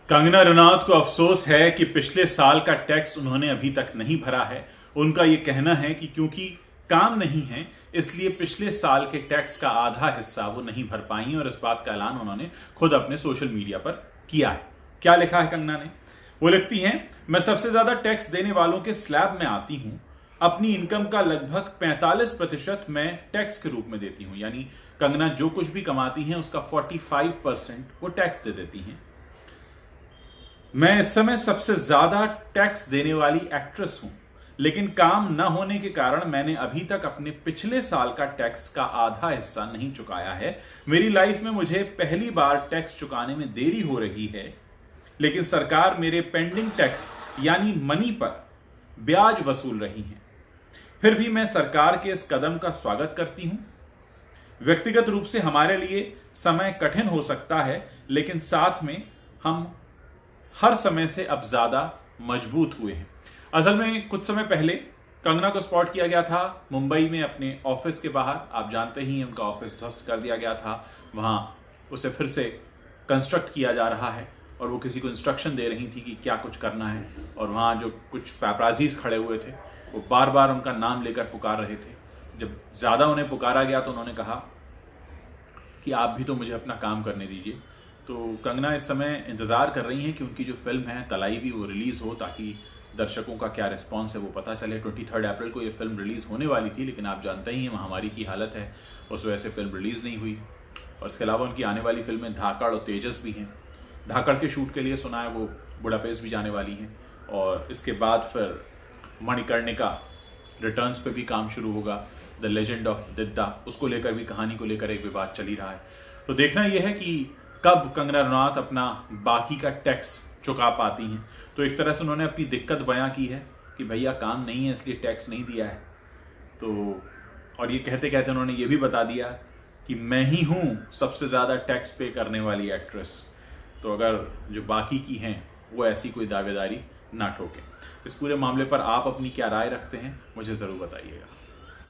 कंगना रनौत को अफसोस है कि पिछले साल का टैक्स उन्होंने अभी तक नहीं भरा है। उनका यह कहना है कि क्योंकि काम नहीं है इसलिए पिछले साल के टैक्स का आधा हिस्सा वो नहीं भर पाई और इस बात का ऐलान उन्होंने खुद अपने सोशल मीडिया पर किया है। क्या लिखा है कंगना ने? वो लिखती हैं, मैं सबसे ज्यादा टैक्स देने वालों के स्लैब में आती हूं। अपनी इनकम का लगभग 45% मैं टैक्स के रूप में देती हूं। यानी कंगना जो कुछ भी कमाती हैं उसका 45% वो टैक्स दे देती हैं। मैं इस समय सबसे ज्यादा टैक्स देने वाली एक्ट्रेस हूं, लेकिन काम न होने के कारण मैंने अभी तक अपने पिछले साल का टैक्स का आधा हिस्सा नहीं चुकाया है। मेरी लाइफ में मुझे पहली बार टैक्स चुकाने में देरी हो रही है, लेकिन सरकार मेरे पेंडिंग टैक्स यानी मनी पर ब्याज वसूल रही है। फिर भी मैं सरकार के इस कदम का स्वागत करती हूं। व्यक्तिगत रूप से हमारे लिए समय कठिन हो सकता है, लेकिन साथ में हम हर समय से अब ज्यादा मजबूत हुए हैं। असल में कुछ समय पहले कंगना को स्पॉट किया गया था मुंबई में अपने ऑफिस के बाहर। आप जानते ही उनका ऑफिस ध्वस्त कर दिया गया था। वहां उसे फिर से कंस्ट्रक्ट किया जा रहा है और वो किसी को इंस्ट्रक्शन दे रही थी कि क्या कुछ करना है। और वहां जो कुछ पैपराजीज खड़े हुए थे वो बार बार उनका नाम लेकर पुकार रहे थे। जब ज्यादा उन्हें पुकारा गया तो उन्होंने कहा कि आप भी तो मुझे अपना काम करने दीजिए। तो कंगना इस समय इंतज़ार कर रही हैं कि उनकी जो फिल्म है तलाई भी वो रिलीज़ हो, ताकि दर्शकों का क्या रिस्पॉन्स है वो पता चले। 23 अप्रैल को ये फिल्म रिलीज़ होने वाली थी, लेकिन आप जानते ही हैं महामारी की हालत है, उस वजह से फिल्म रिलीज़ नहीं हुई। और इसके अलावा उनकी आने वाली फिल्में धाकड़ और तेजस भी हैं। धाकड़ के शूट के लिए सुना है वो बुडापेस्ट भी जाने वाली हैं, और इसके बाद फिर मणिकर्णिका रिटर्न्स पे भी काम शुरू होगा। द लेजेंड ऑफ दिद्दा, उसको लेकर भी, कहानी को लेकर एक विवाद चल ही रहा है। तो देखना यह है कि कब कंगना रनौत अपना बाकी का टैक्स चुका पाती हैं। तो एक तरह से उन्होंने अपनी दिक्कत बयां की है कि भैया काम नहीं है इसलिए टैक्स नहीं दिया है। तो और ये कहते कहते उन्होंने ये भी बता दिया कि मैं ही हूं सबसे ज़्यादा टैक्स पे करने वाली एक्ट्रेस। तो अगर जो बाकी की हैं वो ऐसी कोई दावेदारी ना ठोकें। इस पूरे मामले पर आप अपनी क्या राय रखते हैं मुझे ज़रूर बताइएगा।